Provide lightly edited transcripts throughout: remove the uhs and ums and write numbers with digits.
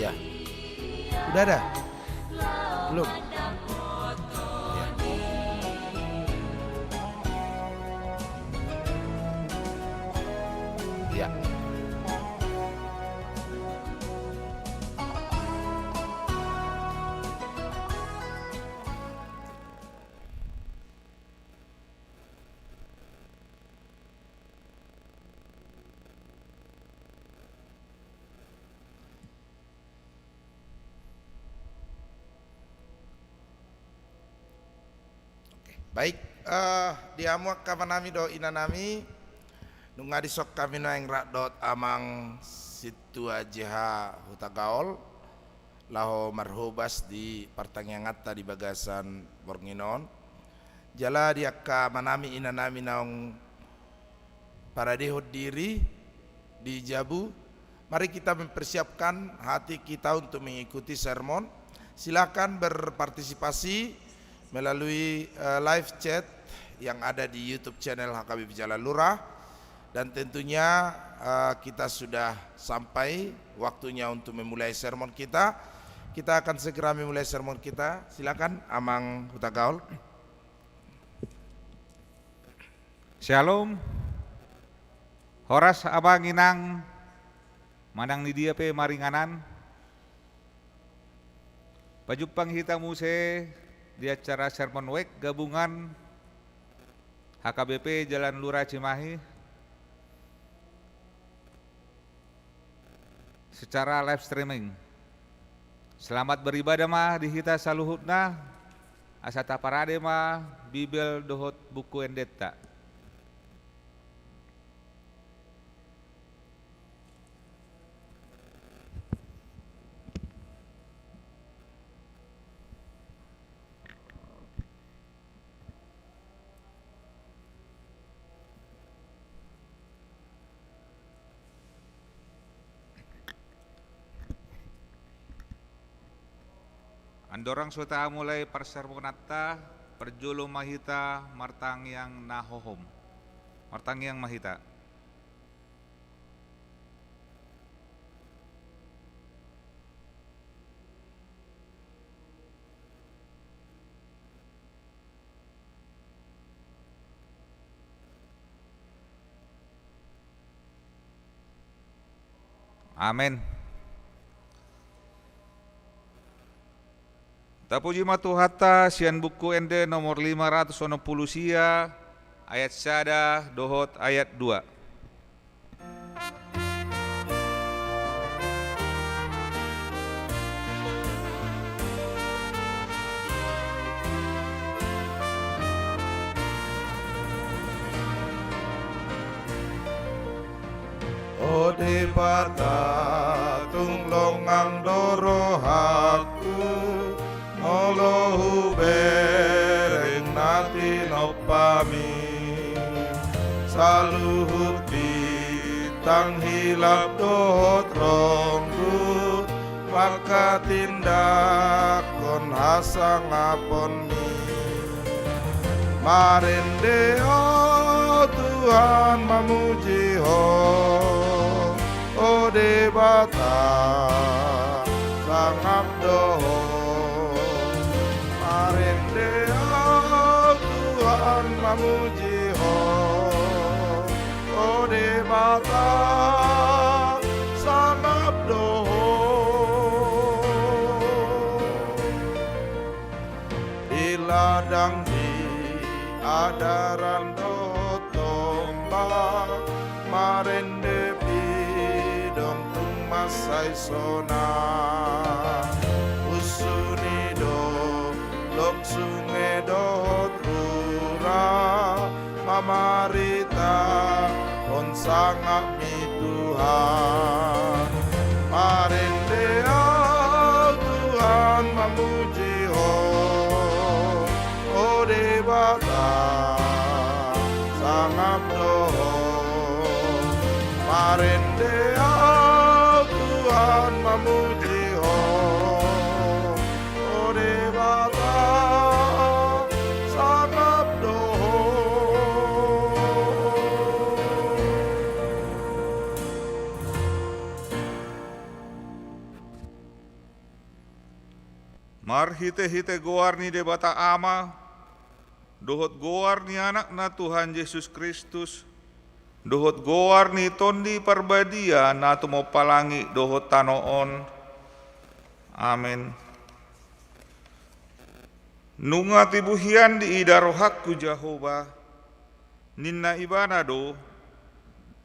Ya, udah ada? Belum? Ya. Ya. Baik, diamuak kamanami do inanami nungadi sok kami naeng dot amang situ aja hutagaol laho marhubas di pertanyaan di bagasan Bornginon jala dia kamanami inanami naung para dehot diri di Jabu. Mari kita mempersiapkan hati kita untuk mengikuti sermon. Silakan berpartisipasi melalui live chat yang ada di YouTube channel HKBP Jalan Lurah, dan tentunya kita sudah sampai waktunya untuk memulai sermon kita. Kita akan segera memulai sermon kita. Silakan Amang Hutagaol. Shalom. Horas abang inang manang ni dia pe maringanan. Pajupang hita muse di acara Sermon Week gabungan HKBP Jalan Lurah Cimahi secara live streaming. Selamat beribadah mah di hita saluhutna asata parade mah Bibel dohot buku endeta. Andorang suta mulai persermonata perjulu mahita martang yang nahohom martang yang mahita. Amin. Tapuji matuhata sian buku ende nomor 560 sia ayat sada dohot ayat 2. Ode bata tunglongang dorohaku Olohu bereng nati nopami Saluhut bitang hilap dohot ronggu Maka tindak kon hasang apon mi Marende oh Tuhan memuji ho Ode bata sangap doho Marende oh Tuhan memuji ho Ode bata sangap doho Di ladang di adaran doho tombak Marende bidong tumasay sona Usuni do lok sungai dohot rura Mamarita on sangap mi Tuhan Marende oh Tuhan memuji ho Ode bata sangap doho Marende oh Tuhan memuji ho Ode bata sangap doho Marhite-hite goar ni debata ama, dohot goar ni anak na Tuhan Yesus Kristus, dohot goar ni tondi parbadia na tumopalangi dohot tanoon. Amin. Nunga tibuhian di idarohakku Jehovah, ninna ibanado,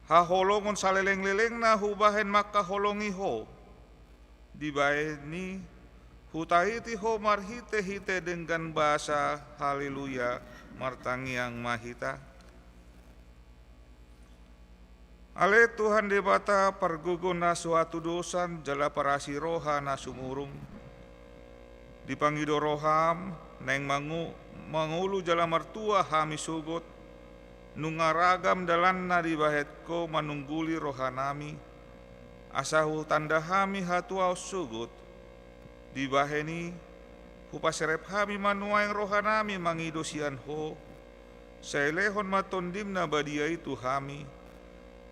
haholongon saleleng-leleng na hubahen maka holongi ho, dibae ni hutahiti ho marhite-hite dengan bahasa haleluya martangiang mahita. Ale Tuhan debata pargugon na suatu dosan jala parasi roha na sumurung. Dipangido roham neng mangulu jala martua hami sugot. Nungaragam dalan na dibahet ko manungguli rohanami. Asahu tanda hami hatua sugot. Dibaheni hupaserep hami manuaing rohanami mangidosian ho. Saelehon matondim na badia itu hami.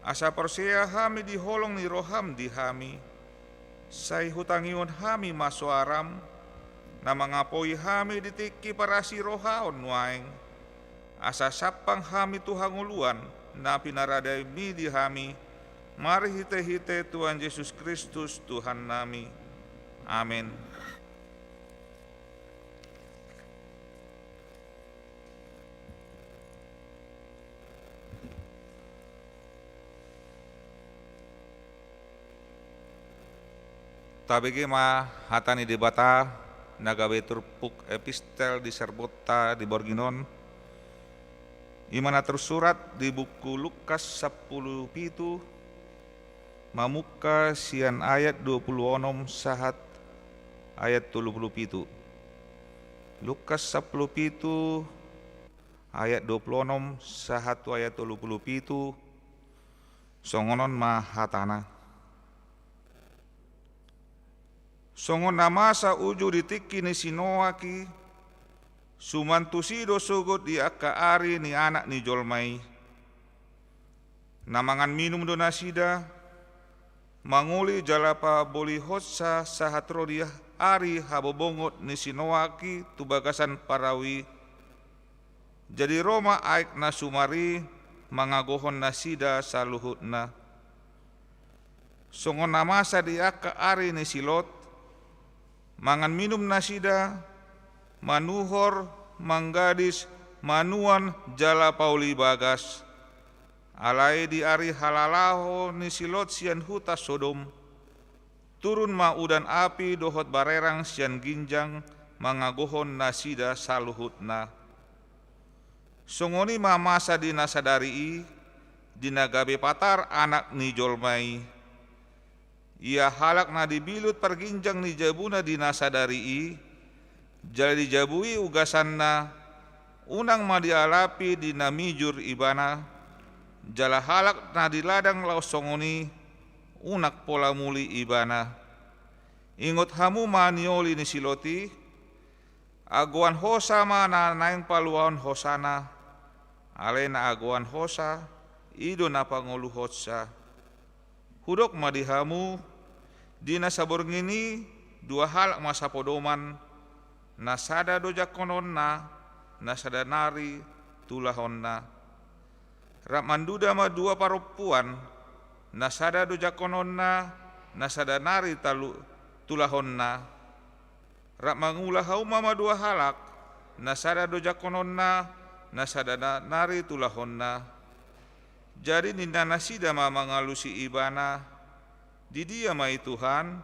Asa persea hami diholong ni roham di hami. Say hutangion hami masuaram. Na mangapoi hami ditiki parasi rohaon nuaing. Asa sapang hami tuhanguluan na pinaradai mi di hami. Mari hite-hite Tuhan Yesus Kristus Tuhan nami. Amin. Tabege ma hatani debata nagawe turpuk epistel di serbota di Borginon. Imana tersurat di buku Lukas 10 pitu mamuka sian ayat 26 sahat ayat 30 pitu. Lukas 10 pitu ayat 26 sahat ayat 30 pitu songonon ma hatana. Songon nama sa uju ditiki ni sinoaki, sumantusido sugot di akka ari ni anak ni jolmai. Namangan minum do nasida, manguli jalapa boli hotsa sahatro dia ari habobongot ni sinoaki tubagasan parawi. Jadi Roma aik na sumari mangagohon nasida saluhutna. Songon nama sa di akka ari ni silot, mangan minum nasida, manuhor, manggadis, manuan jala pauli bagas. Alai di ari halalaho ni silot sian huta Sodom. Turun ma udan api dohot barerang sian ginjang mangagohon nasida saluhutna. Songoni ma masa di nasadari dinagabe patar anak ni jolmai. Ia halak na dibilut perginjang ni jabuna di nasadari jala dijabui ugasanna unang madialapi di namijur ibana jala halak na diladang laosongoni unak pola muli ibana. Ingot hamu manioli ni siloti aguan hosa ma na naing paluaon hosana alena aguan hosa ido na pangolu hotsa hudok madihamu dina saborngini dua hal masa podoman nasada dojakononna nasada nari tulahonna rak manduda ma dua paropuan nasada dojakononna nasada nari tulahonna rak mangulah hauma ma dua halak nasada dojakononna nasada nari tulahonna. Jadi ninda nasida ma mangalusi ibana di dia mai Tuhan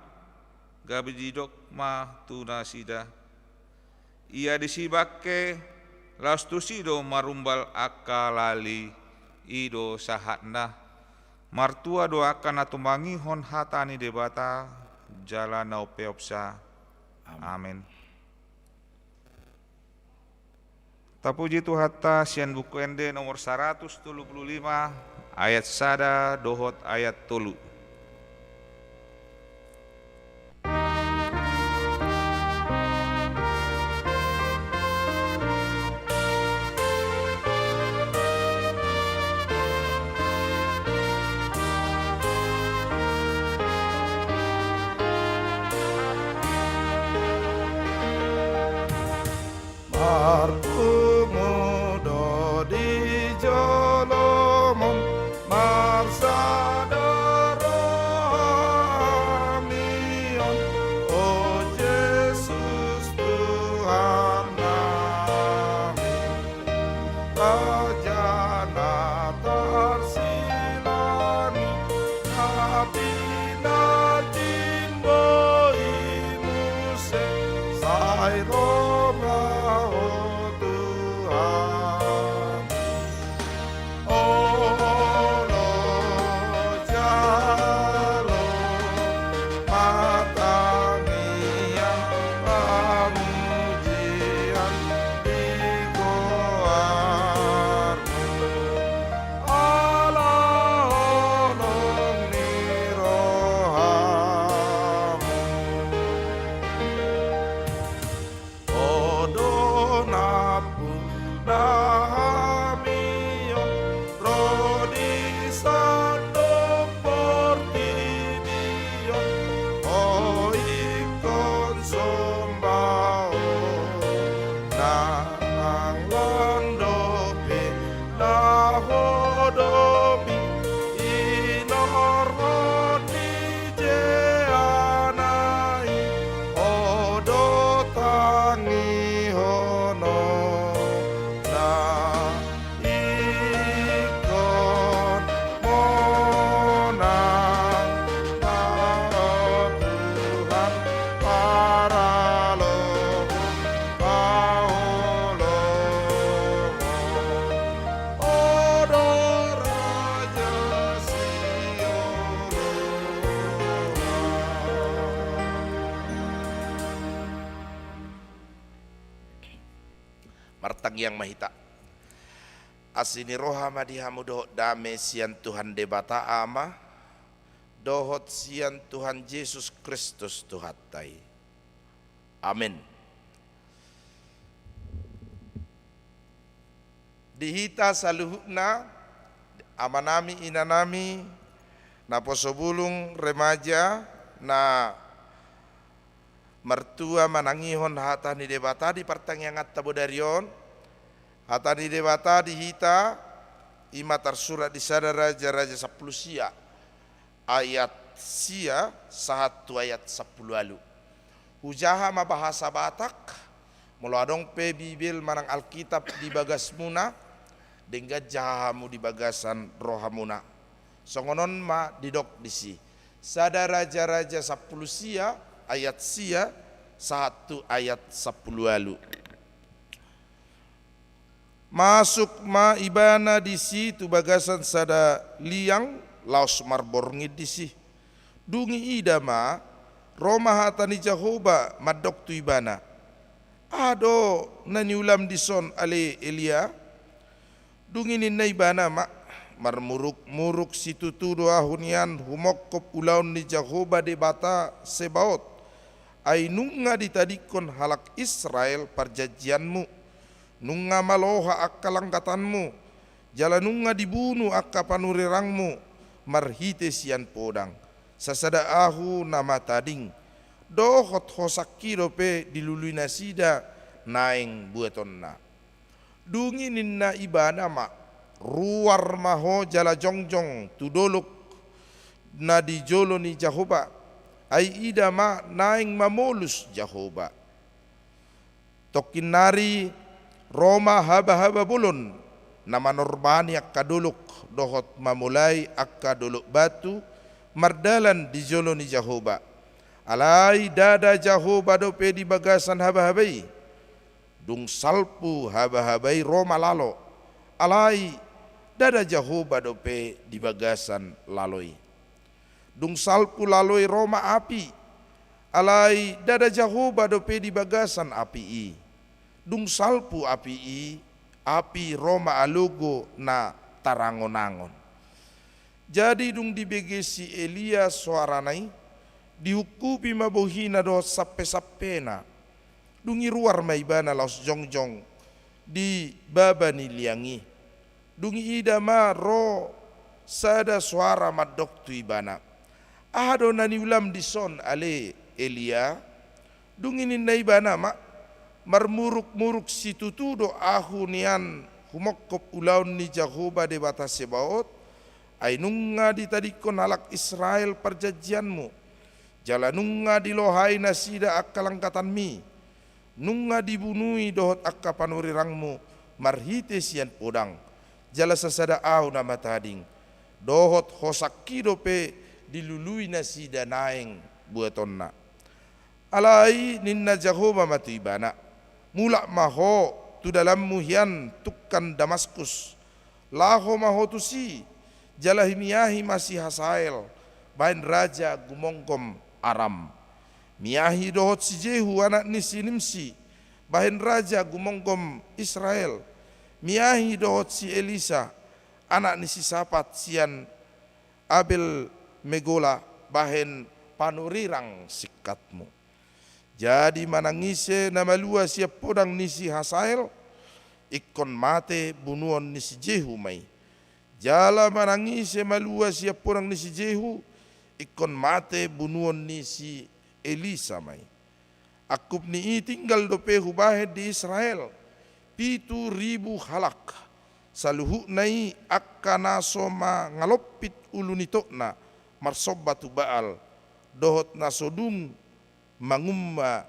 gabi didok ma tu nasida. Ia disibake lastusido marumbal akalali ido sahatna martua doakan atumangi hon hatani debata jala naupeopsa. Amin. Tapuji Tuhata sian buku ende nomor 175 ayat sada dohot ayat tolu. pinatimbo imuse sai Roma o Tuhan. Olo jalo matangian pamujian di goarmu. Allah olong ni rohamu. Odonapu nahamion rodi sando portidion o ikon sombao nang londopi nahodomi inoroni jeanai odo tangi hono na ikon monang na Tuhan para lohong paolomo odo raja Sion. Martang yang mahita asini rohama dihamu dohot dame sian Tuhan debata ama dohot sian Tuhan Yesus Kristus tuhatai. Amin. Dihita saluhukna amanami inanami na posobulung remaja na mertua manangihon hata ni debata di pertanyaan tabodarion hata ni debata dihita ima tersurat di sada raja-raja 10 sia ayat sia 1 ayat 10 lalu hujaha ma bahasa Batak mula adong pe bibil manang Alkitab di bagas muna dengga jahamu di bagasan rohamuna songonon ma didok disi sada raja-raja 10 sia ayat sia 1 ayat 10 lalu masuk ma ibana di situ bagasan sada liang laos marborngid di si dungi idama Roma hatani Jehoba madok tu ibana ado nani ulam dison ale Elia dungi ninna ibana ma marmuruk-muruk situ tudo ahunian humokop ulaun ni Jehoba de bata sebaot ay nunga ditadikon halak Israel perjanjianmu nunga maloha akka langkatanmu jala nunga dibunuh akka panurirangmu marhite sian podang sasada ahu nama tading dohot hosakiro pe dilului nasida naeng buetonna dungi ninna ibana ma ruar maho jala jongjong tudoluk na di jolo ni Jehoba ay ida ma naeng mamolus Jehoba tokinari Roma haba-haba bulun nama norbani akka duluk dohot mamulai akka duluk batu mardalan di jolo ni Jehoba alai dada Jehoba dope di bagasan haba-habai dung salpu haba-habai Roma lalo alai dada Jehoba dope di bagasan laloi dung salpu laloi Roma api alai dada Jehoba dope di bagasan api i dung salpu api Roma alugo na tarangon-angon jadi dung dibegesi Elia suaranai dihukupi mabohina do sappe-sappena dungi ruar maibana laos jongjong di babani liangi dungi ida ma ro sada suara madok tu ibana ado nani ulam dison ale Elia dungi ninna ibana ma marmuruk-muruk situ tudo ahu nian humokop ulaun ni Jehoba de bata sebaot ay nunga ditadikon halak Israel perjanjianmu jala nunga dilohai nasida akka langkatanmi nunga dibunuhi dohot akka panurirangmu marhite sian podang jala sasada ahu nama tading dohot hosakkido pe dilului nasi danaeng buatonna. Alai ninna Jehova matu ibana. Mulak maho tu dalam muhian tukkan Damaskus. Laho maho tu si jalahimiahi masih hasael. Bain raja gumongkom Aram. Miahi dohot si Jehu anak nisi Nimsi. Bahin raja gumongkom Israel. Miahi dohot si Elisa anak nisi Sapat sian Abel Megola bahen panurirang sikatmu. Jadi manangise nama lua siap podang nisi Hasael ikon mate bunuon nisi Jehu mai. Jala manangise malua siap podang nisi Jehu ikon mate bunuon nisi Elisa mai. Akup ni tinggal dopehu bahet di Israel 7.000 halak. Saluhu nai akkana soma ngalopit ulunitokna marsobatu baal dohot nasodung mangumma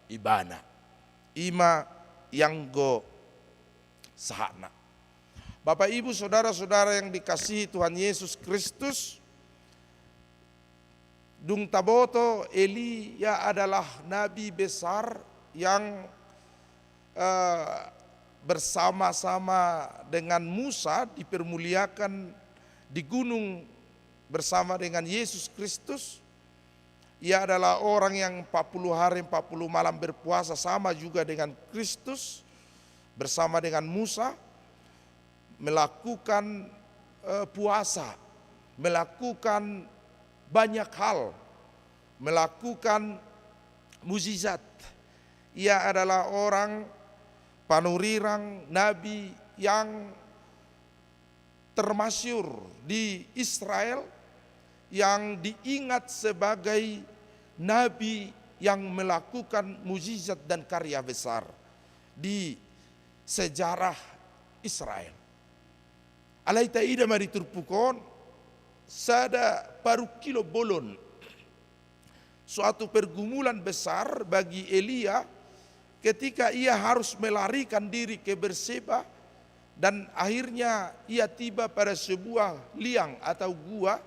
ibana ima yang go sahana. Bapak Ibu saudara-saudara yang dikasihi Tuhan Yesus Kristus, dung taboto Elia adalah nabi besar yang bersama-sama dengan Musa dipermuliakan di gunung bersama dengan Yesus Kristus. Ia adalah orang yang 40 hari 40 malam berpuasa sama juga dengan Kristus bersama dengan Musa melakukan puasa, melakukan banyak hal, melakukan mukjizat. Ia adalah orang panurirang nabi yang termasyur di Israel, yang diingat sebagai nabi yang melakukan mukjizat dan karya besar di sejarah Israel. Alaita ida mari turpukon sada paru kilo bolon, suatu pergumulan besar bagi Elia ketika ia harus melarikan diri ke Berseba dan akhirnya ia tiba pada sebuah liang atau gua.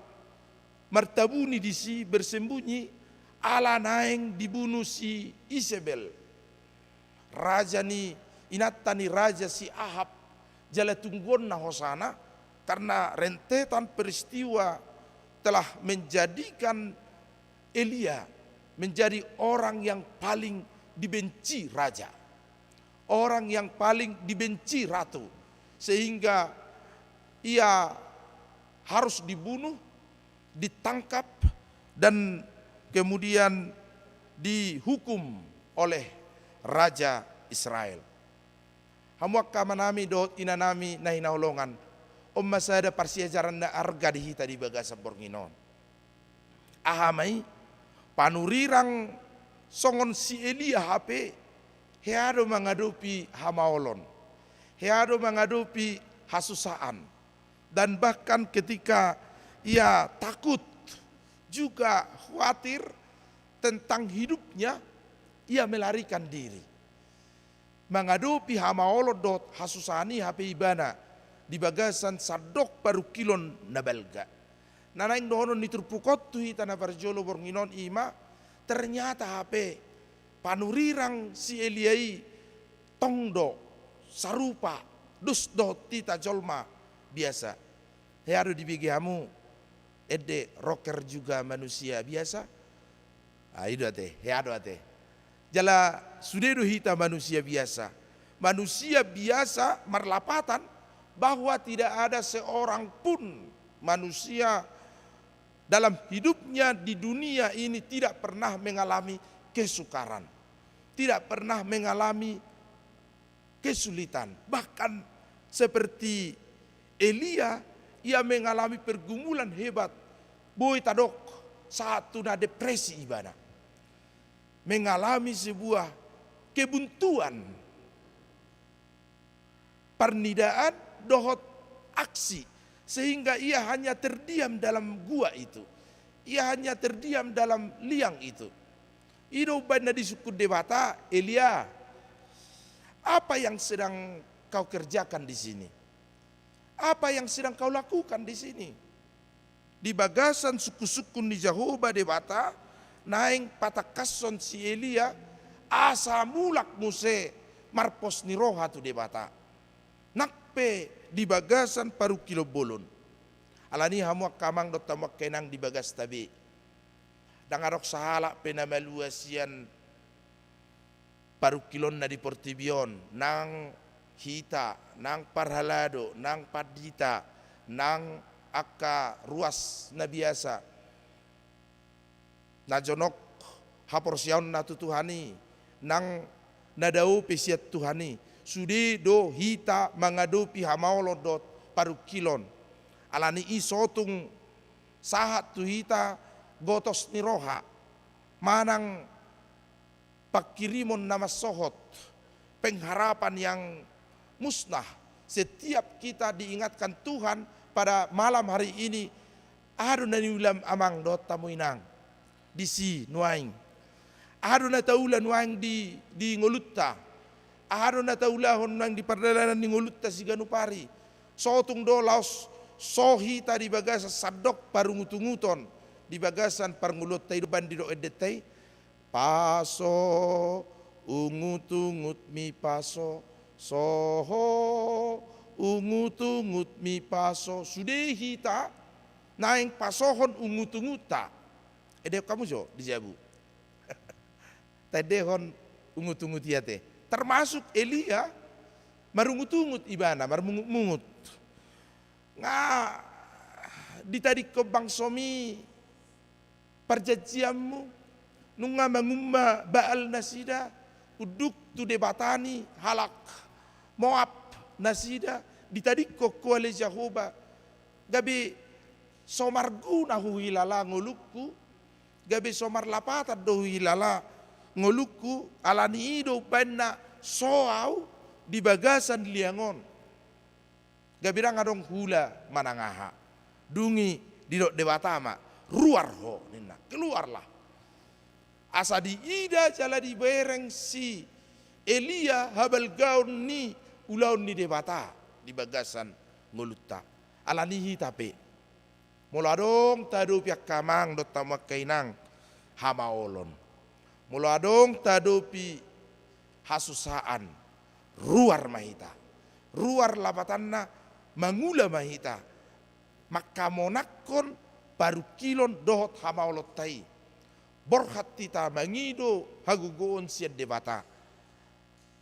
Martabuni di si bersembunyi, ala naeng dibunuh si Isabel. Raja ni inatani raja si Ahab jala tunggon na hosana karena rentetan peristiwa telah menjadikan Elia menjadi orang yang paling dibenci raja, orang yang paling dibenci ratu, sehingga ia harus dibunuh, ditangkap dan kemudian dihukum oleh raja Israel. Hamuak kamanami dot inanami nahi naulongan masada parsiajaran na arga dihita di bagasa bornginon. Ahamai panurirang songon si Elia HP heado menghadapi hamaolon, heado menghadapi hasusaan, dan bahkan ketika ia takut juga khawatir tentang hidupnya, ia melarikan diri. Menghadapi hamaolon dot hasusani HP ibana di bagasan sadok paru kilon nabalga. Nanaing dohonon niturpukot tuhi tanah barjolo bornginon ima, ternyata HP panurirang si Eliai tongdo sarupa dus do tita jolma biasa. Heado dibigihamu ede rocker juga manusia biasa. Itu ate, heado ate. Jala sudedo hita manusia biasa. Manusia biasa marlapatan bahwa tidak ada seorang pun manusia dalam hidupnya di dunia ini tidak pernah mengalami kesukaran, tidak pernah mengalami kesulitan. Bahkan seperti Elia, ia mengalami pergumulan hebat. Boy tadok satu na depresi ibadah, mengalami sebuah kebuntuan, pernidaan, dohot aksi, sehingga ia hanya terdiam dalam gua itu, ia hanya terdiam dalam liang itu. Ido bana di suku dewata, Elia, apa yang sedang kau kerjakan di sini? Apa yang sedang kau lakukan di sini? di bagasan suku-suku ni Jehovah de bata, naing patakason si Elia, asa mulak muse marpos ni roha tu de bata. Nakpe di bagasan paru kilo bolon. Alani hamuak kamang dot tamuak kenang di bagas tabi. Dangarok sahala penamaluasian paru kilon na di Portibion, nang hita, nang parhalado, nang padita, nang aka ruas na biasa. Najonok haporsiaon na tutuhani, nang nadau pesiat Tuhani. Sudi do hita mangadupi hamaolodot paru kilon. Alani isotung sahat tu hita gotos ni roha. Manang pakirimon nama sohot. Pengharapan yang musnah. Setiap kita diingatkan Tuhan pada malam hari ini. Adu nani ulam amang dot tamuinang. Di si nuaing. Adu na taulan nuaing di ngolutta. Aharo na taulahon nang di pardalanan ni ngulutta si Ganupari. Sotung do laos sohita di bagasa sadok parungutunguton. Di bagasan parngulot tayo ban di do edetay. Paso ungutungut mi paso. Soho ungutungut mi paso. Sudehita naing pasohon ungutunguta. Edep kamu jo di Jabu. Tadehon ungutungut yate. Termasuk Elia marungut-ungut ibana, marmungut-mungut. Nga ditarik ke bangsomi perjanjianmu nunga mangumma baal nasida uduk tu debatani halak Moab nasida ditarik ke kuale Jehovah gabi somarguna huilala ngulukku gabi somar lapata do huilala ngoluku alani ido banna soau di bagasan liangon. Gabirang adong hula manangaha. Dungi di dok debatama. Ruar ho nina. Keluarlah. Asa di ida jala di bereng si Elia habal gaun ni ulaun ni debata. Di bagasan ngolutta. Alani hitape. Muladong tadu piak kamang dot tamak kainang hamaolon. Muladong tadopi hasusaan ruar mahita. Ruar labatanna mangula mahita. Makamonakon baru kilon dohot hamaolot tai. Borhat tita mangido hagugoon siya debata.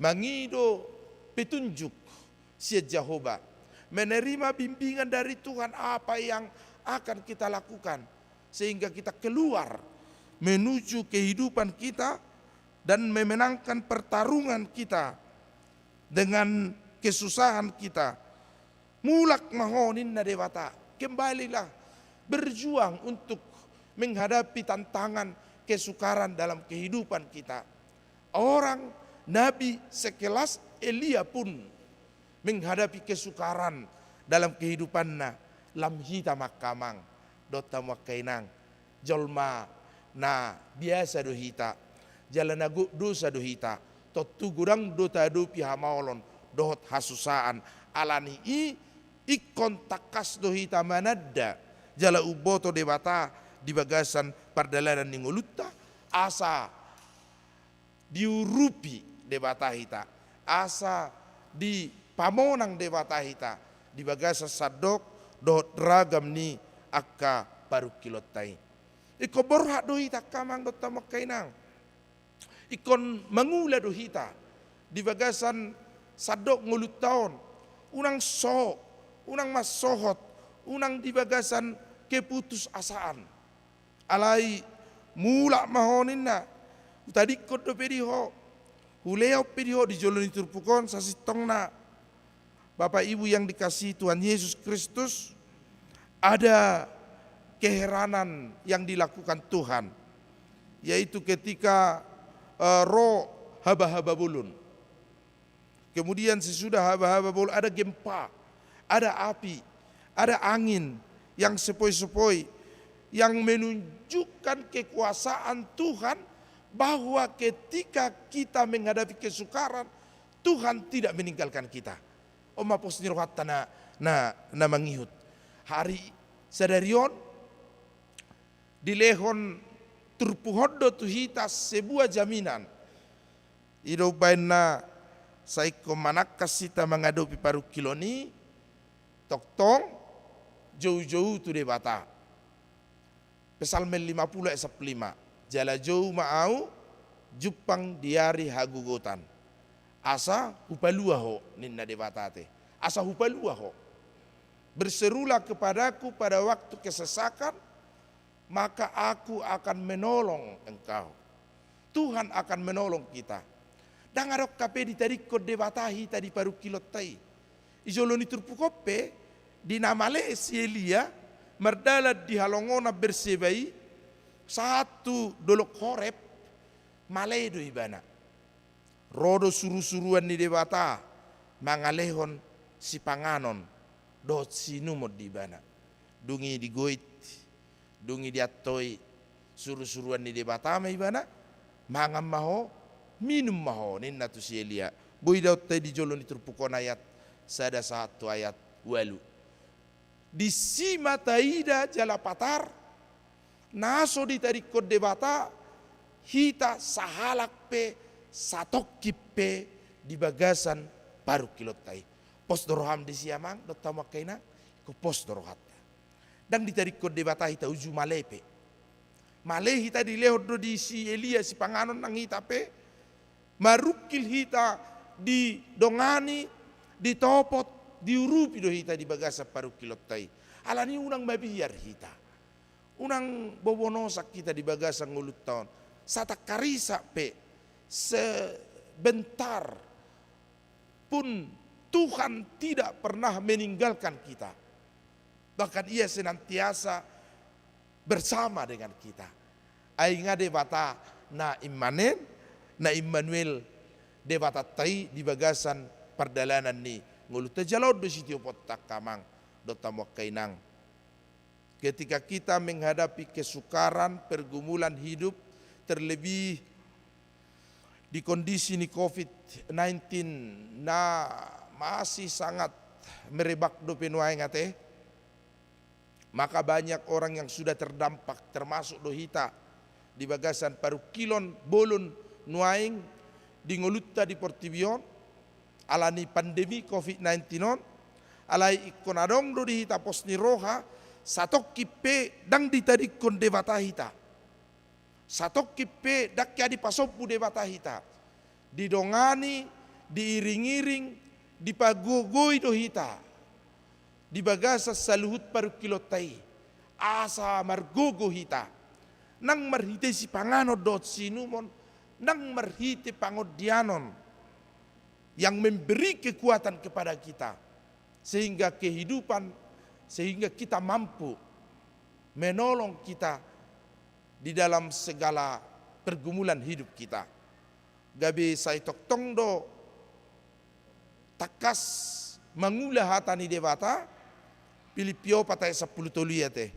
Mangido petunjuk siya Jehovah. Menerima bimbingan dari Tuhan apa yang akan kita lakukan. Sehingga kita keluar menuju kehidupan kita dan memenangkan pertarungan kita dengan kesusahan kita. Mulak mahonin na dewata, kembalilah berjuang untuk menghadapi tantangan kesukaran dalam kehidupan kita. Orang Nabi sekelas Elia pun menghadapi kesukaran dalam kehidupannya. Lamhita makamang, dota makainang, jolma na biasa dohita jalan nagu dosa dohita totu gurang dota dopi hamaolon dohot hasusaan alani ikon takas dohita manada jala uboto debata di bagasan pardalanan ningolutta asa diurupi debata hita asa di pamonang debata hita di bagasa sadok dohot ragam ni akka paru kilottai. Iko borhak dohita kamang dot tamak kainang. Ikon mangula dohita di bagasan sadok ngulut taon. Unang so, unang masohot, unang di bagasan keputus asaan. Alai mula mahonin na. Tadi kod do pediho. Huleo pediho di joloni turpukon sasitong na. Bapak Ibu yang dikasihi Tuhan Yesus Kristus, ada keheranan yang dilakukan Tuhan, yaitu ketika roh haba-haba bulun. Kemudian sesudah haba-haba bulun ada gempa, ada api, ada angin yang sepoi-sepoi yang menunjukkan kekuasaan Tuhan bahwa ketika kita menghadapi kesukaran Tuhan tidak meninggalkan kita. Oma posnir watana na mangihut hari sadarion dilehon turpuhoddo tu hita sebuah jaminan. Ido baina saiko manakas sita menghadapi paru kiloni toktong jauh-jauh tu debata. Pesalmen 50 ayat 5. Jala jauh maau jupang diari hagugotan. Asa hupalua ho ninna debatate. Asa hupalua ho. Berserulah kepadaku pada waktu kesesakan, maka aku akan menolong engkau. Tuhan akan menolong kita. Dan arok kape ditarik ko debatahi tadi paru kilotai. Ijoloni turpukope dinamale Elia merdalat di halongona bersebai satu dolok horep maledo ibana. Rodo suru-suruan di debata mangalehon si panganon dot sinumod di bana. Dungi di goit, dungi di atoi suru-suruan di debata ma ibana mangam maho minum maho ninna tu si Elia. Boy daut tadi joloni turpukon ayat sada satu ayat walu. Di sima taida jala patar naso di tarik kod debata hita sahalak pe satokip pe di bagasan paru kilotai. Pos doroham di siamang dot tamakaina ko pos dorohat. Dan ditarik kod debata hita uju malepe. Male hita di lehod do di si Elia si panganon nang hita pe marukil hita di dongani, di topot, di urupi do hita di bagasa paru kilotai. Alani unang mabiyar hita. Unang bobonosak kita di bagasa ngulut tahun. Sata karisa pe sebentar pun Tuhan tidak pernah meninggalkan kita. Bahkan ia senantiasa bersama dengan kita. Ainga debata na imanen na Immanuel debata tai di bagasan perdalanan ni ngulut jalod do sitio potak kamang do tamok kainang. Ketika kita menghadapi kesukaran pergumulan hidup, terlebih di kondisi ni COVID-19 na masih sangat merebak do penuai ngate, maka banyak orang yang sudah terdampak termasuk do hita di bagasan paru kilon bolon nuaing di ngolutta di Portibion alani pandemi COVID-19 non alai ikonadong do di hita pos ni roha satok kipe dang ditarik kon debata hita satok kipe dakya di pasopu debata hita didongani diiring-iring dipagugoi do hita di bagasa saluhut paru kilotai asa margogo hita nang marhite si pangano dot sinumon nang marhite pangodianon yang memberi kekuatan kepada kita sehingga kita mampu menolong kita di dalam segala pergumulan hidup kita. Gabi sai toktong do takas mangulah hatani debata Pilipio patai 10 toliate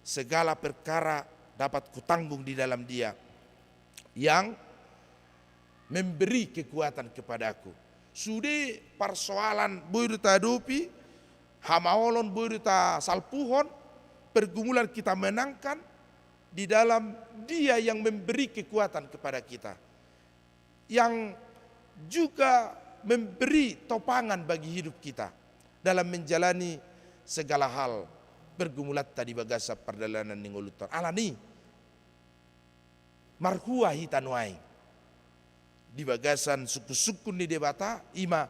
segala perkara dapat kutanggung di dalam Dia yang memberi kekuatan kepadaku. Sudah persoalan buruta dopi, hamaolon buruta salpuhon, pergumulan kita menangkan di dalam Dia yang memberi kekuatan kepada kita, yang juga memberi topangan bagi hidup kita dalam menjalani segala hal pergumulan tadi bagasa perdalanan ningolutan. Alani marhua hitanuai di bagasan suku-suku ni debata ima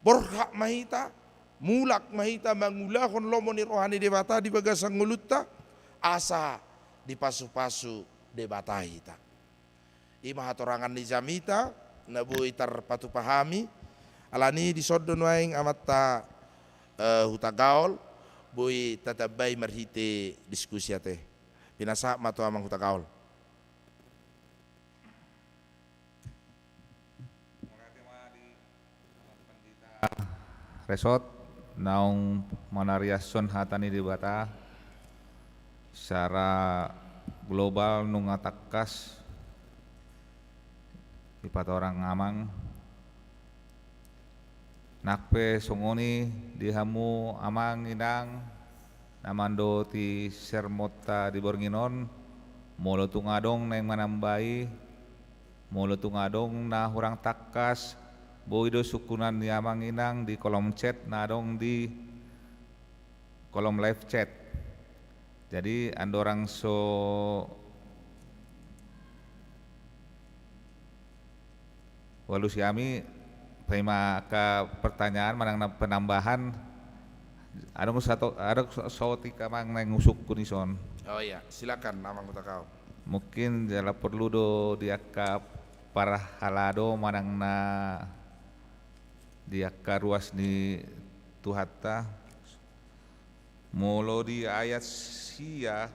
borhak mahita mulak mahita mangulahon lomo ni rohani debata di bagasan ngulutta asa di pasu-pasu debata hita ima hatorangan ni jamita nabu itar patu pahami alani di sodon waing amata hutagaol bui tatabai marhite diskusi ate pinasa mato amang hutagaol. Resort naung manariason hatani di bata secara global nungatakas ipat orang ngamang nakpe songoni dihamu amang inang namando ti sermota di Bornginon molo tungadong neng manambai, molo tungadong na hurang takas, boido sukunan ni amang inang di kolom chat nadong di kolom live chat. Jadi andorang so walu siami prima ke pertanyaan manang penambahan ada soti kamang nang usuk kunison. Oh iya, silakan Amang Hutakau. Mungkin jala perlu do dia ka para halado manang na dia ka ruas ni tuhata molo di ayat sia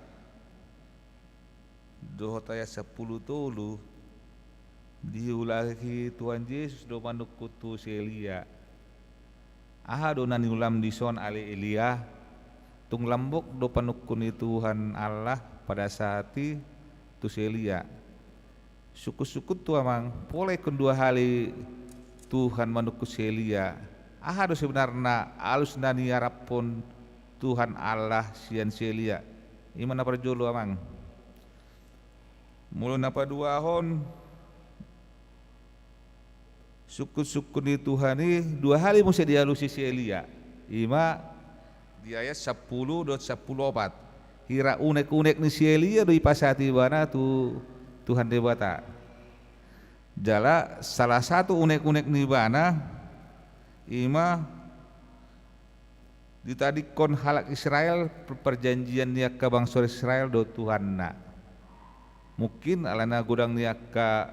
dohot ayat 10 tolu diulangi Tuhan Yesus do manukutu si Elia. Aha do nani ulam dison ale Elia tung lambok do panukuni Tuhan Allah pada saat itu si Elia. Suku-suku tu amang boleh kedua kali Tuhan manukku si Elia. Aha do sebenarnya alus nani harapun Tuhan Allah sian si Elia. Imana perjolo amang. Mulu napa dua hon suku-suku ni Tuhan ini 2 hari mesti dialusi si Elia. Ima di ayat 10.14 hira unek-unek ni si Elia do ipasati bana tu Tuhan debata. Jala salah satu unek-unek ni bana ima ditadikon halak Israel perjanjian dia ke bangsa Israel do Tuhan na. Mungkin alana gudang dia ke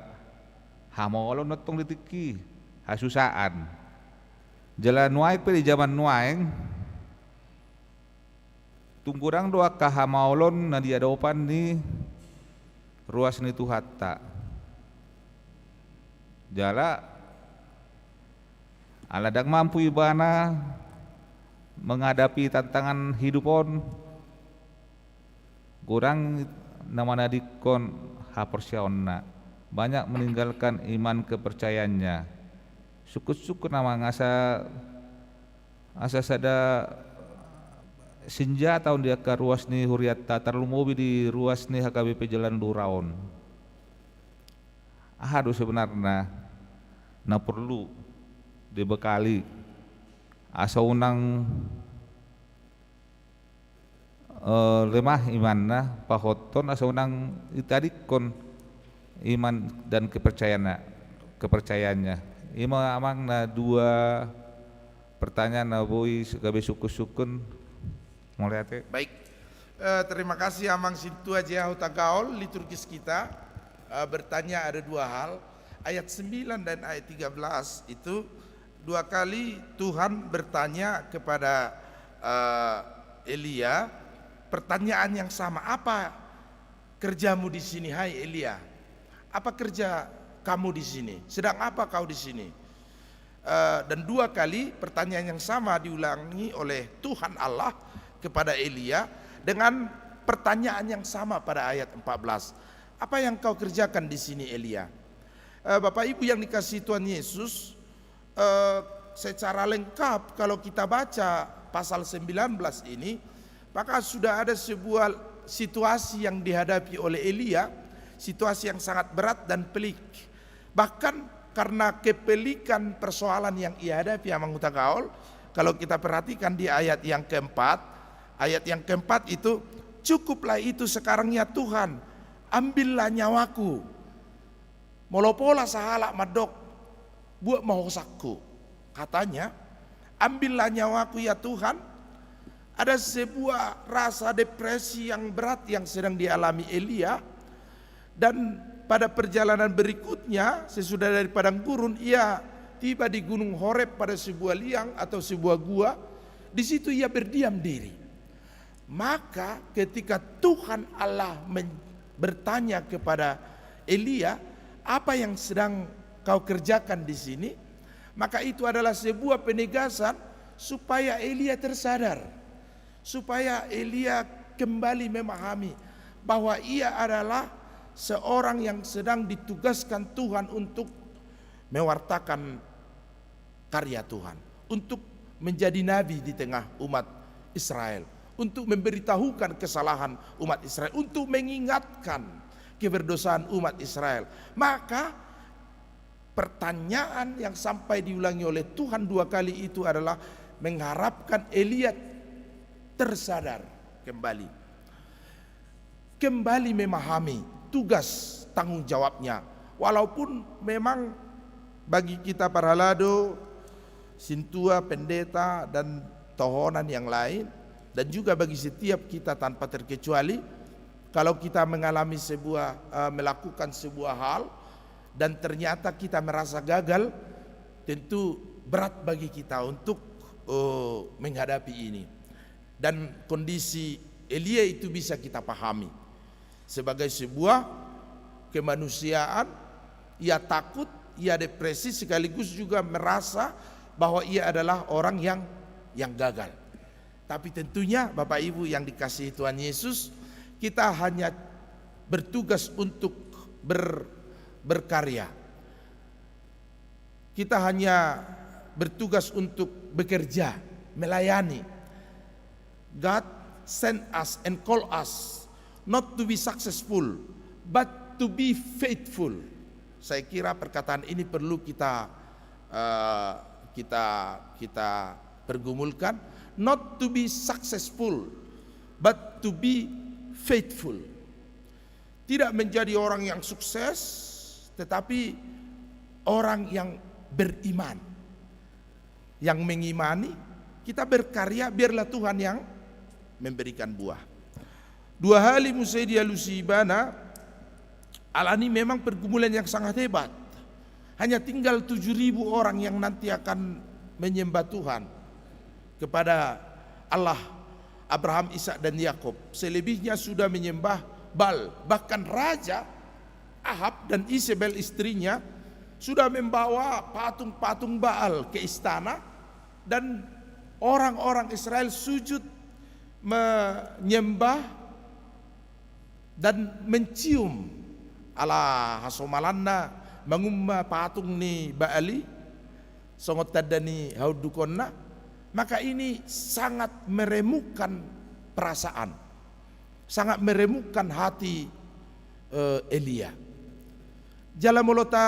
hamolon notong ditiki hasusaan jalan nuai pe di zaman nuaeng tunggurang doa kahamaolon na dia dopan ni ruas ni tuhata jala aladang mampu ibana menghadapi tantangan hidupon kurang namana dikon haporsiaonna banyak meninggalkan iman kepercayaannya. Suku-suku nama ngasa asa sada senjata dia ke ruas ni huriata terlalu mobil di ruas ni HKBP Jalan Duraon. Aduh sebenarnya na perlu dibekali asa unang lemah imanna pahoton asa unang itadikon iman dan kepercayaannya. Ima amang na 2 pertanyaan na boy gabe suku-sukun melihat. Baik, terima kasih Amang Sintua Jeha Hutagaol. Liturgis kita bertanya ada 2 hal. Ayat 9 dan ayat 13 itu 2 kali Tuhan bertanya kepada Elia pertanyaan yang sama. Apa kerjamu di sini hai Elia? Apa kerja kamu di sini? Sedang apa kau di sini? Dan 2 kali pertanyaan yang sama diulangi oleh Tuhan Allah kepada Elia dengan pertanyaan yang sama pada ayat 14. Apa yang kau kerjakan di sini Elia? Bapak Ibu yang dikasihi Tuhan Yesus, secara lengkap kalau kita baca pasal 19 ini, maka sudah ada sebuah situasi yang dihadapi oleh Elia, situasi yang sangat berat dan pelik. Bahkan karena kepelikan persoalan yang ia hadapi Amang Hutagaol, kalau kita perhatikan di ayat yang keempat itu, cukuplah itu sekarang ya Tuhan, ambillah nyawaku, molopola sahala madok, buat mahosakku. Katanya, ambillah nyawaku ya Tuhan. Ada sebuah rasa depresi yang berat yang sedang dialami Elia, dan pada perjalanan berikutnya sesudah dari padang gurun ia tiba di Gunung Horeb pada sebuah liang atau sebuah gua. Di situ ia berdiam diri. Maka ketika Tuhan Allah bertanya kepada Elia, apa yang sedang kau kerjakan di sini? Maka itu adalah sebuah penegasan supaya Elia tersadar, supaya Elia kembali memahami bahwa ia adalah seorang yang sedang ditugaskan Tuhan untuk mewartakan karya Tuhan, untuk menjadi nabi di tengah umat Israel, untuk memberitahukan kesalahan umat Israel, untuk mengingatkan keberdosaan umat Israel. Maka pertanyaan yang sampai diulangi oleh Tuhan 2 kali itu adalah mengharapkan Elia tersadar kembali memahami tugas tanggung jawabnya. Walaupun memang bagi kita para lado, sintua, pendeta dan tohonan yang lain, dan juga bagi setiap kita tanpa terkecuali, kalau kita mengalami melakukan sebuah hal dan ternyata kita merasa gagal, tentu berat bagi kita untuk menghadapi ini. Dan kondisi Elia itu bisa kita pahami sebagai sebuah kemanusiaan. Ia takut, ia depresi, sekaligus juga merasa bahwa ia adalah orang yang gagal. Tapi tentunya Bapak Ibu yang dikasihi Tuhan Yesus, kita hanya bertugas untuk berkarya. Kita hanya bertugas untuk bekerja, melayani. God sent us and call us not to be successful, but to be faithful. Saya kira perkataan ini perlu kita pergumulkan. Not to be successful, but to be faithful. Tidak menjadi orang yang sukses, tetapi orang yang beriman, yang mengimani. Kita berkarya, biarlah Tuhan yang memberikan buah. 2 hali Musedia Lusibana alani memang pergumulan yang sangat hebat. Hanya tinggal 7.000 orang yang nanti akan menyembah Tuhan kepada Allah Abraham, Ishak dan Yakub. Selebihnya sudah menyembah Baal. Bahkan Raja Ahab dan Isabel istrinya sudah membawa patung-patung Baal ke istana, dan orang-orang Israel sujud menyembah dan mencium ala hasomalanna mangumma patung ni Baali songot tadani haudukonna. Maka ini sangat meremukkan perasaan, sangat meremukkan hati Elia. Jala molota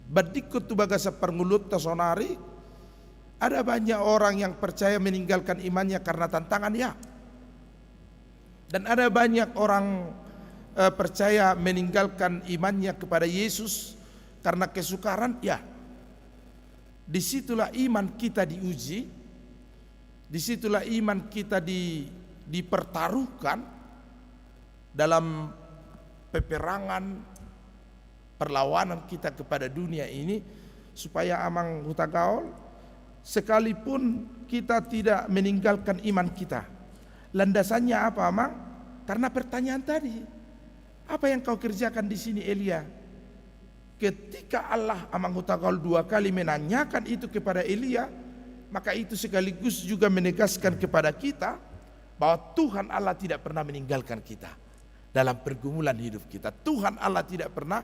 badikut tu bagasa permulut tasonari. Ada banyak orang yang percaya meninggalkan imannya karena tantangan, ya. Dan ada banyak orang percaya meninggalkan imannya kepada Yesus karena kesukaran, ya. Disitulah iman kita diuji, disitulah iman kita dipertaruhkan dalam peperangan perlawanan kita kepada dunia ini, supaya amang hutagaol, sekalipun kita tidak meninggalkan iman kita. Landasannya apa, amang? Karena pertanyaan tadi, apa yang kau kerjakan di sini, Elia? Ketika Allah amang hutagaol 2 kali menanyakan itu kepada Elia, maka itu sekaligus juga menegaskan kepada kita bahwa Tuhan Allah tidak pernah meninggalkan kita dalam pergumulan hidup kita. Tuhan Allah tidak pernah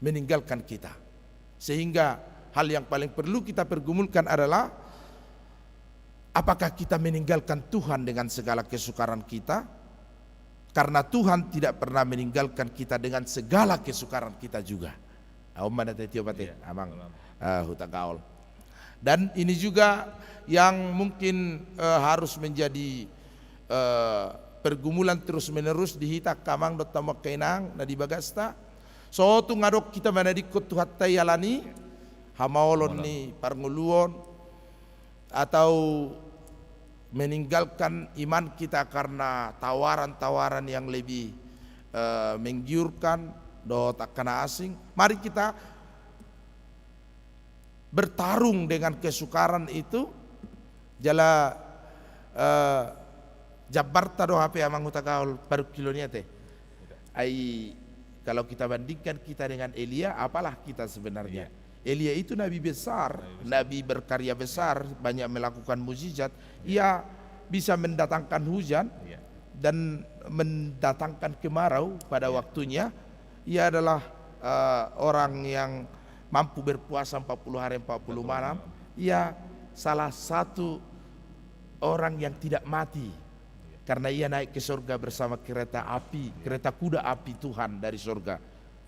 meninggalkan kita. Sehingga hal yang paling perlu kita pergumulkan adalah, apakah kita meninggalkan Tuhan dengan segala kesukaran kita? Karena Tuhan tidak pernah meninggalkan kita dengan segala kesukaran kita juga. Hutagaol. Dan ini juga yang mungkin harus menjadi pergumulan terus menerus di hita kamang dot tamak kainang na di bagasta. So tu ngadok kita manadikut tu hatta yalani hamaolon ni parnguluon, atau meninggalkan iman kita karena tawaran-tawaran yang lebih menggiurkan do takana asing. Mari kita bertarung dengan kesukaran itu. Jala Jabarta do HP amang hutagaol paru kilonya teh. Ai kalau kita bandingkan kita dengan Elia, apalah kita sebenarnya? Elia itu nabi besar, nabi berkarya besar, banyak melakukan mukjizat. Ia bisa mendatangkan hujan dan mendatangkan kemarau pada waktunya. Ia adalah orang yang mampu berpuasa 40 hari 40 malam. Ia salah satu orang yang tidak mati karena ia naik ke surga bersama kereta api, kereta kuda api Tuhan dari surga.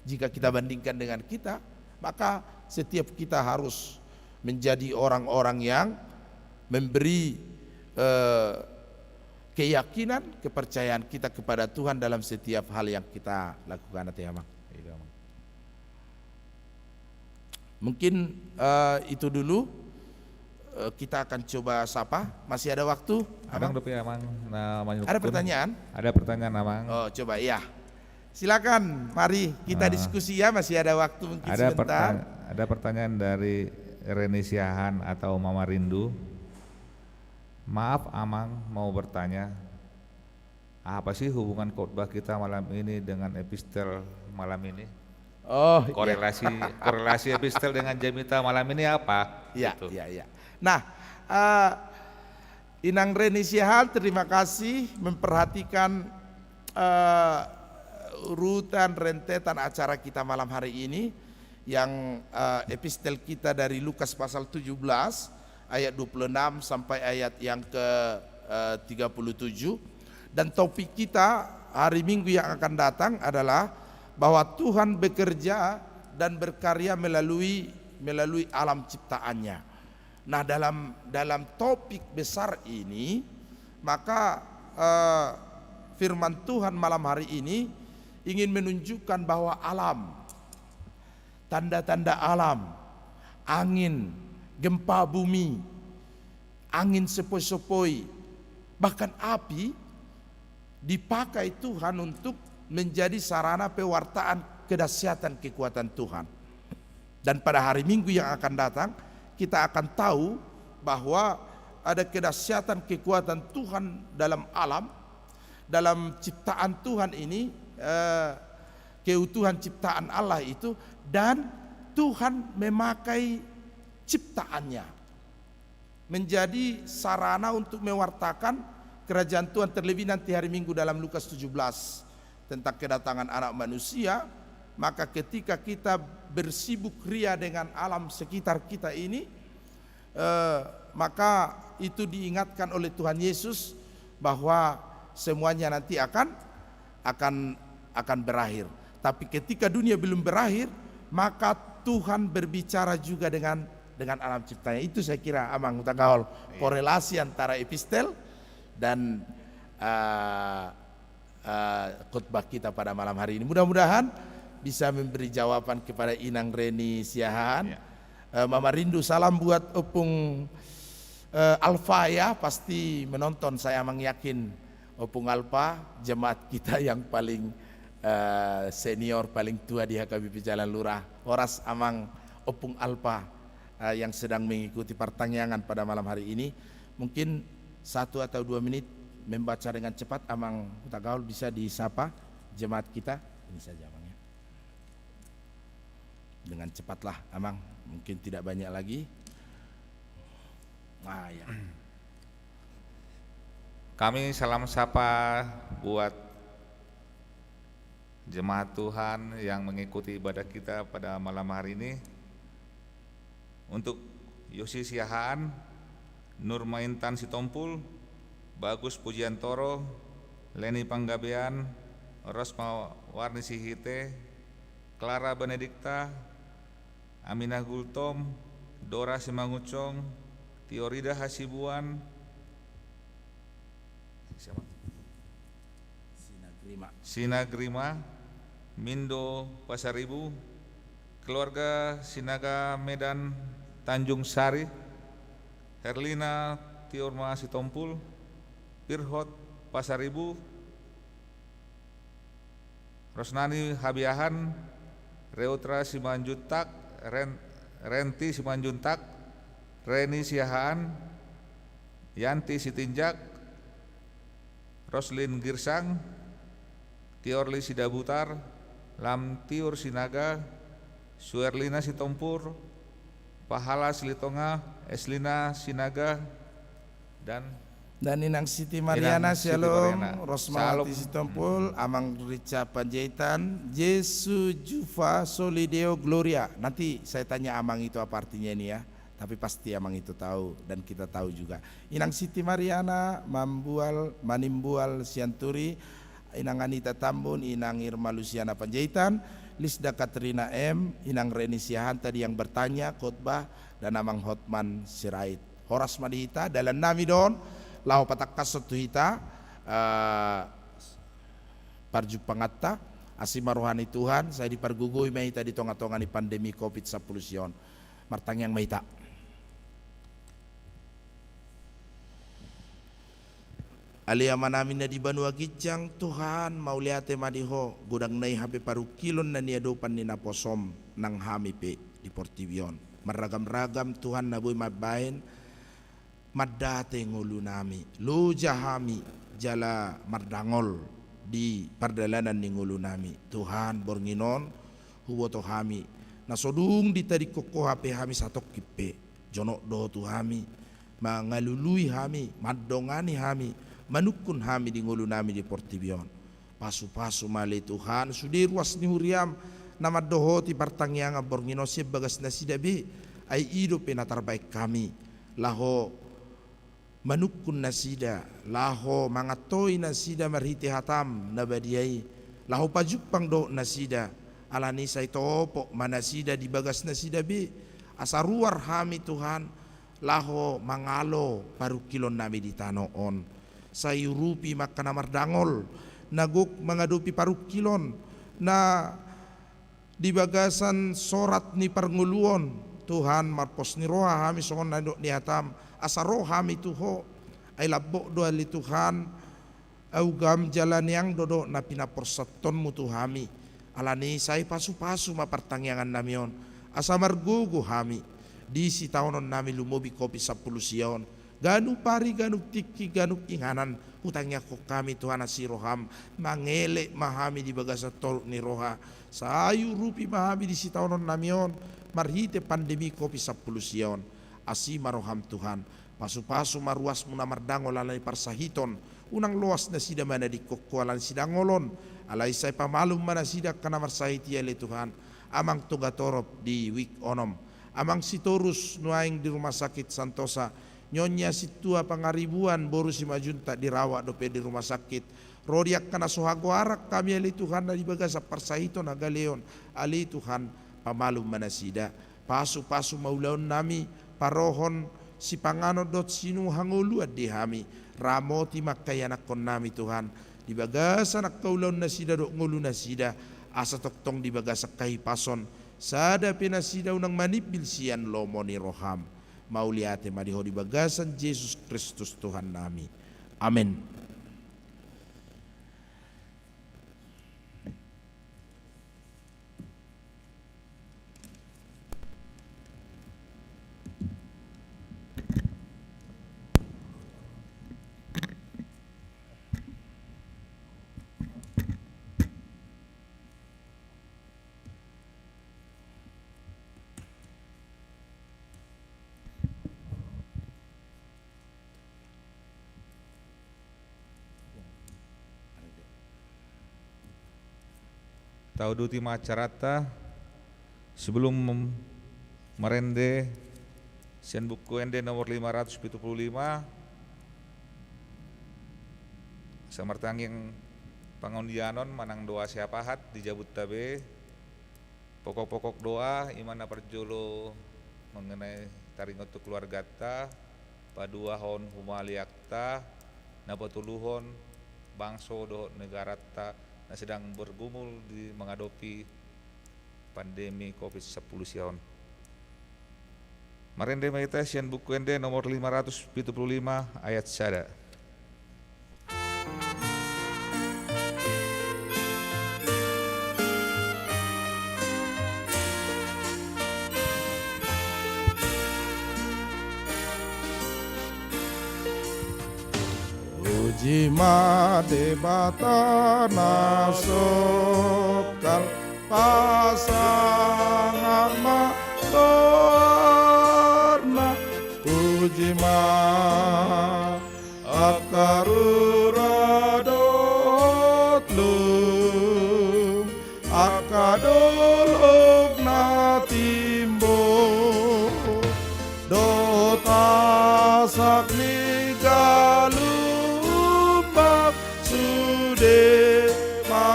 Jika kita bandingkan dengan kita, maka setiap kita harus menjadi orang-orang yang memberi keyakinan, kepercayaan kita kepada Tuhan dalam setiap hal yang kita lakukan. Mungkin itu dulu. Kita akan coba sapa. Masih ada waktu? Abang dopi Amang. Ada pertanyaan? Ada pertanyaan Amang. Oh, coba ya. Silakan, mari kita diskusi ya. Masih ada waktu mungkin sebentar. Ada pertanyaan dari Reni Siahan atau Mama Rindu. Maaf Amang mau bertanya, apa sih hubungan khotbah kita malam ini dengan epistel malam ini? Oh, korelasi epistel dengan Jamita malam ini apa? Iya, gitu. iya. Nah, Inang Reni Siahan, terima kasih memperhatikan urutan rentetan acara kita malam hari ini, yang epistel kita dari Lukas pasal 17 ayat 26 sampai ayat yang ke 37, dan topik kita hari Minggu yang akan datang adalah bahwa Tuhan bekerja dan berkarya melalui alam ciptaannya. Nah, dalam topik besar ini, maka firman Tuhan malam hari ini ingin menunjukkan bahwa alam, tanda-tanda alam, angin, gempa bumi, angin sepoi-sepoi, bahkan api dipakai Tuhan untuk menjadi sarana pewartaan kedahsyatan kekuatan Tuhan. Dan pada hari Minggu yang akan datang, kita akan tahu bahwa ada kedahsyatan kekuatan Tuhan dalam alam, dalam ciptaan Tuhan ini, keutuhan ciptaan Allah itu, dan Tuhan memakai ciptaannya menjadi sarana untuk mewartakan kerajaan Tuhan. Terlebih nanti hari Minggu dalam Lukas 17 tentang kedatangan anak manusia. Maka ketika kita bersibuk ria dengan alam sekitar kita ini, maka itu diingatkan oleh Tuhan Yesus bahwa semuanya nanti akan berakhir. Tapi ketika dunia belum berakhir, maka Tuhan berbicara juga dengan alam ciptanya. Itu saya kira Amang Hutagaol, korelasi antara epistel dan khotbah kita pada malam hari ini. Mudah-mudahan bisa memberi jawaban kepada Inang Reni Siahan. Mama Rindu, salam buat Opung Alfa ya, pasti menonton. Saya yakin Opung Alfa jemaat kita yang paling senior, paling tua di HKBP Jalan Lurah. Horas Amang Opung Alfa yang sedang mengikuti pertanyaan pada malam hari ini. Mungkin 1 atau 2 menit membaca dengan cepat. Amang Hutagaol bisa disapa jemaat kita. Ini saja Amang ya. Dengan cepatlah Amang, mungkin tidak banyak lagi. Nah, ya. Kami salam sapa buat jemaat Tuhan yang mengikuti ibadah kita pada malam hari ini. Untuk Yosi Siahaan, Nur Maintan Sitompul, Bagus Pujiantoro, Leni Panggabean, Rosma Warni Sihite, Clara Benedikta, Aminah Gultom, Dora Simangucong, Tiorida Hasibuan, Sina Grima, Mindo Pasaribu, keluarga Sinaga Medan Tanjung Sari, Herlina Tiorma Sitompul, Pirhot Pasaribu, Rosnani Habiahan, Reutra Simanjuntak, Renti Simanjuntak, Reni Siahaan, Yanti Sitinjak, Roslin Girsang, Tiorli Sidabutar, Lamtiur Sinaga, Suerlina Sitompur, Pahala Silitonga, Eslina Sinaga, dan Inang Siti Mariana, Shalom, Rosmawati Shalom. Sitompul, Amang Rica Panjaitan, Jesu Juva Solideo Gloria. Nanti saya tanya Amang itu apa artinya ini ya. tapi pasti amang itu tahu dan kita tahu juga. Inang Siti Mariana manimbual Sianturi, Inang Anita Tambun, Inang Irma Luciana Panjaitan, Lisda Katrina M, Inang Reni Siahan tadi yang bertanya khotbah, dan Amang Hotman Sirait. Horas Madihita dalam nami don, lahu patakkas satu hita, parju pangatta, asima rohani Tuhan, saya dipergugui mahita di tonga-tonga ni pandemi COVID-19 sion. Martang yang mahita. Alia manamin na di Banua Gijang Tuhan mau liate madiho gudang nai hape paru kilon na niya dopan ni naposom nang hamipe di Portivion. Maragam-ragam Tuhan na boy mabain madate ngulu nami luja hami jala mardangol di pardalanan ni ngulu nami. Tuhan bornginon huboto hami nasodung di tadi koko hape hami satok kipe jonok do tu hami mangalului hami madongani hami manukun hami di ngulu nami di Portivion. Pasu-pasu mali Tuhan sudir was ni huriam nama dohoti bartangyang borngino si bagas na sidabi ay ido penatar baik kami laho manukun nasida laho mangatoi nasida marhiti hatam nabadiai laho pajupang do nasida alani say topo manasida di bagas nasida bi asaruar hami Tuhan laho mangalo parukilon nami di tanoon sayurupi makana mardangol naguk mengadupi parukilon na di bagasan sorat ni parnguluon Tuhan marpos ni roha hami songon nadok ni hatam asaro hami tuho ay labok doa li Tuhan augam jalan yang dodok na pinaporsaton mu tuhami alani say pasu-pasu mapartangyangan namion asa margugu hami di si taonon nami lumobi kopi 10 sion ganu pari ganu tiki ganu inganan hutangnya kok kami Tuhan asiroham mangele mahami di bagasa tol ni roha sayu rupi mahami di si taonon namion marhite pandemi kopi 10 sion asi maroham Tuhan pasu-pasu maruas muna mardangol alai parsahiton unang loas na sida mana di kokkoalan sidangolon alai say pamalum mana sida kana marsahiti ale Tuhan amang tugatorop di week onom amang sitorus nuaing di rumah sakit Santosa nyonya situa pangaribuan boru si majunta dirawat dope di rumah sakit rodiak kana sohago arak kami ali Tuhan na dibaga sa parsahiton agaleon ali Tuhan pamalum manasida pasu-pasu maulaon nami parohon si pangano dot sinu hangulu di hami ramoti makayanak kon nami Tuhan dibaga sa nakkaulaon nasida do ngulu nasida asa toktong dibaga sa kahipason sada pinasida unang manibil sian lomoni roham mauliate madiho di bagasan Yesus Kristus Tuhan nami. Amin. Tauduti macarata sebelum merende sian buku ende nomor 575 samartangging pangundianon manang doa siapahat dijabut tabe pokok-pokok doa imana perjolo mengenai taringotu keluargata padua hon humaliakta napatuluhon bangso do negarata na sedang bergumul di menghadapi pandemi COVID-19 sion. Marende maita sian buku ende nomor 575 ayat sada. Jima debata nasokal pasangan ma torna ujima akaruradot lum akadolog na timbo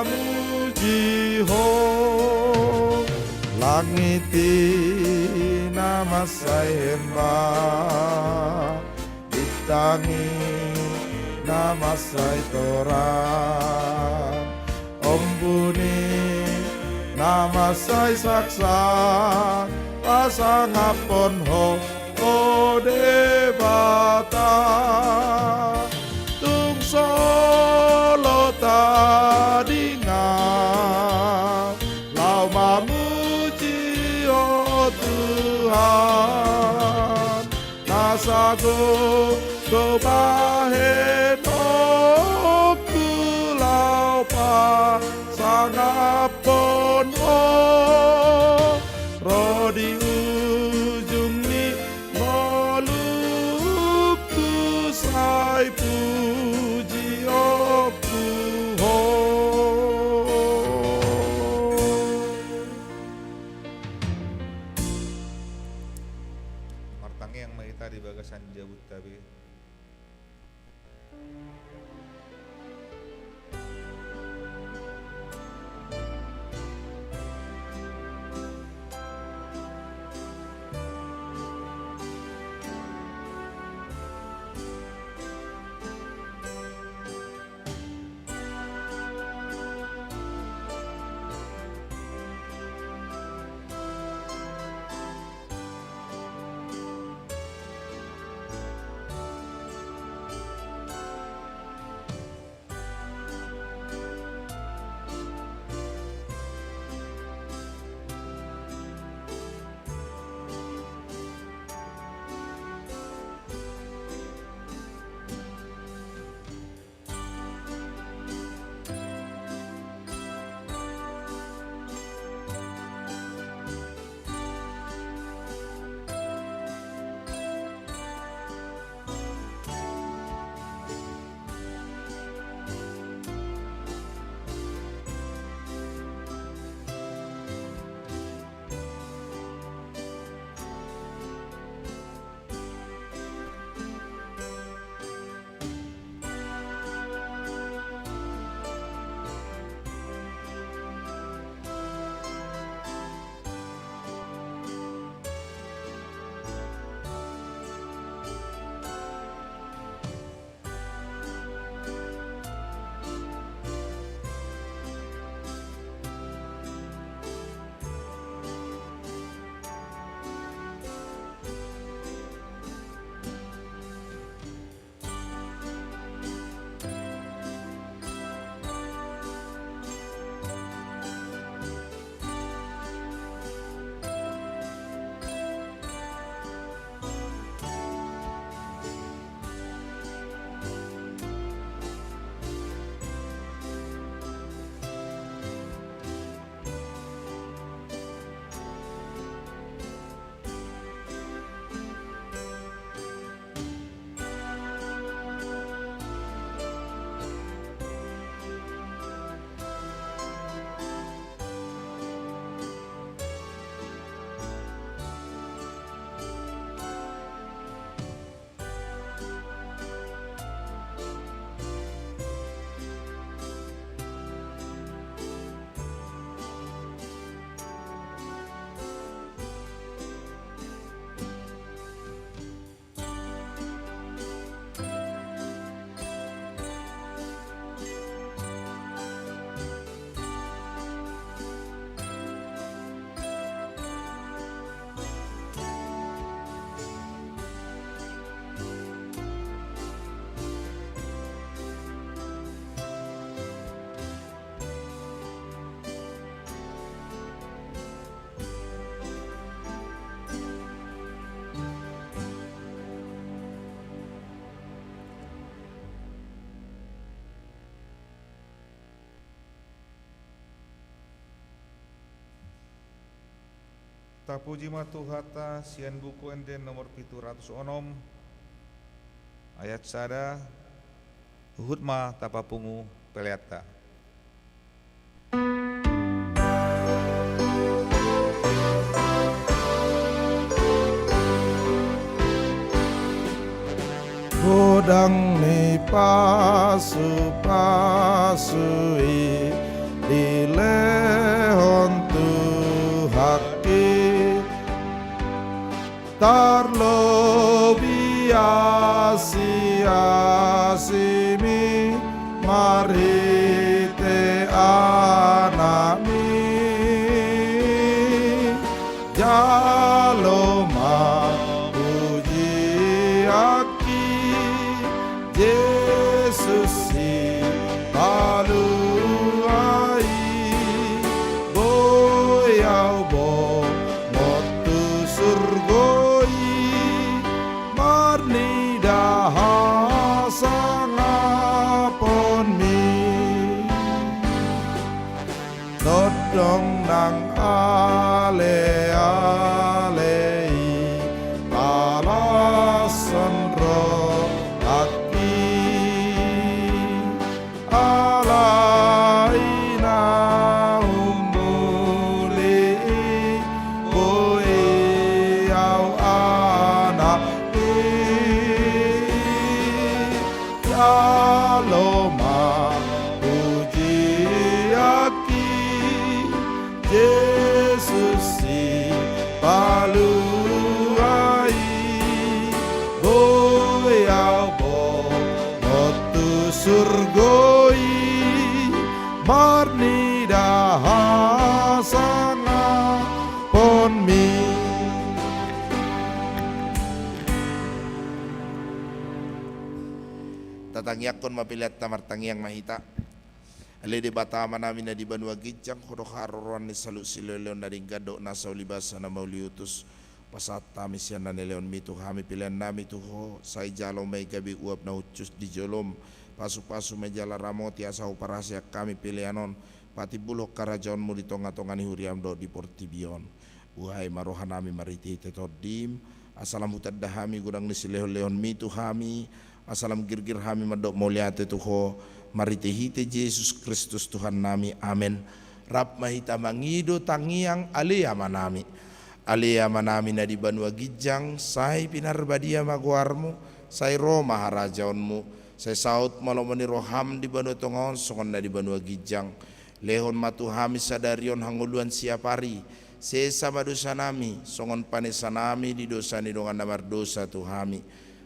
mamuji ho langiti nama saya hembah ditangi nama saya torang ombuni nama saya saksa pasang apon ho debata tung solo tadinga lau mamuji oh Tuhan nasago go bahen oh kulau pa sangapon oh rodi ujung ni moluku sai puji oh Martangi yang mahita di bagasan jabut tabi. Tapuji matuhata sian buku enden nomor 700 onom ayat sada hutma tapapungu peleata. Godang ni pasu pasui tarlobi asi-asimi marite anami jaloma puji aki Yesus si paluai boyau bo motu surgoi marni dahasangapon mi todong nang ale-alei palasan roh aki alaina umuli boe au anak Yaloma puji aki Yesus si paluai boyau bo motu surgoi marni dahasanga ponmi. Tatangyakon mapilat tamar tangyang mahita ali di batama namin na di banwa gijang kodok haroron ni salu sileleon na gado na sa ulibasa na mauliutus pasat tamis yan na nileon mito kami pilihan nami tuho sa ijalo may gabi uap na ucus di jolom pasu-pasu may jala ramoti asa uparasya kami pilihanon pati bulok karajaon mo dito nga tongan ni huriam do di portibion uhay marohan nami mariti tetodim asalam hutad dahami gudang ni silehon-lehon mito kami asalam girgir kami madok moliate tuho maritihite Yesus Kristus Tuhan nami amen. Rab mahita mangido tangiang alia manami na di banua gijang sai pinarbadia maguarmu sai Roma harajaonmu sai saut malomani roham di banua tongon songon na di banua gijang lehon matu hami sadarion hanguluan siapari sesa madosa nami songon panesa nami di dosa ni dongan namar dosa tu hami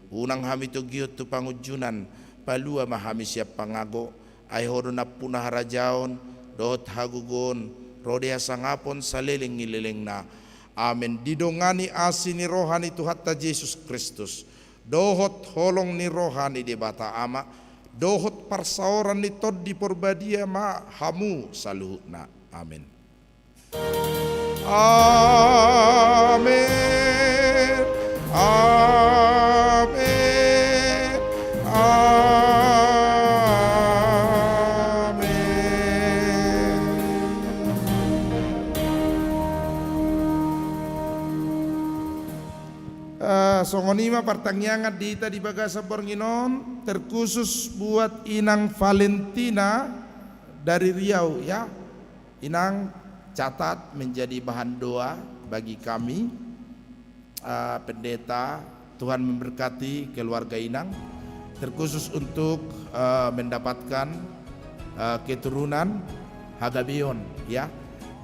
unang hami tu giot tu pangujunan palua mahami siap pangago ay hodo na punah harajaon dot hagugon rodea sangapon saliling ngililing na amen didongani asini rohani Tuhatta Yesus Kristus dohot holong ni rohani di bata ama dohot parsaoran ni tod di porbadia ma hamu saluhna amen amen amen songonima pertangyangan dita di bagasa Bornginon terkhusus buat Inang Valentina dari Riau ya. Inang catat menjadi bahan doa bagi kami pendeta. Tuhan memberkati keluarga Inang terkhusus untuk mendapatkan keturunan Hagabion ya.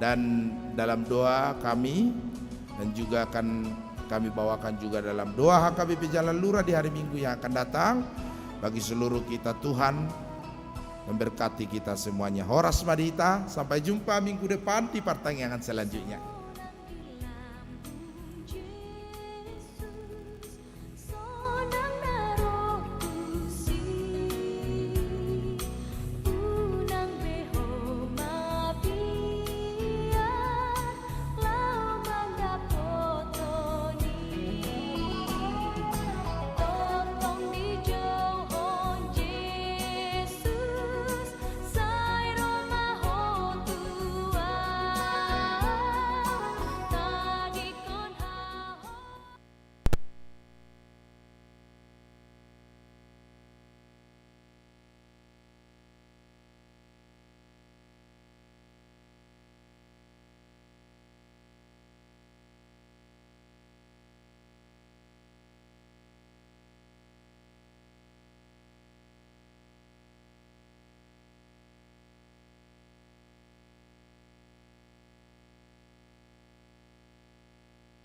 Dan dalam doa kami dan juga akan kami bawakan juga dalam doa HKBP Jalan Lurah di hari Minggu yang akan datang. Bagi seluruh kita Tuhan memberkati kita semuanya. Horas Madita, sampai jumpa minggu depan di pertanyaan selanjutnya.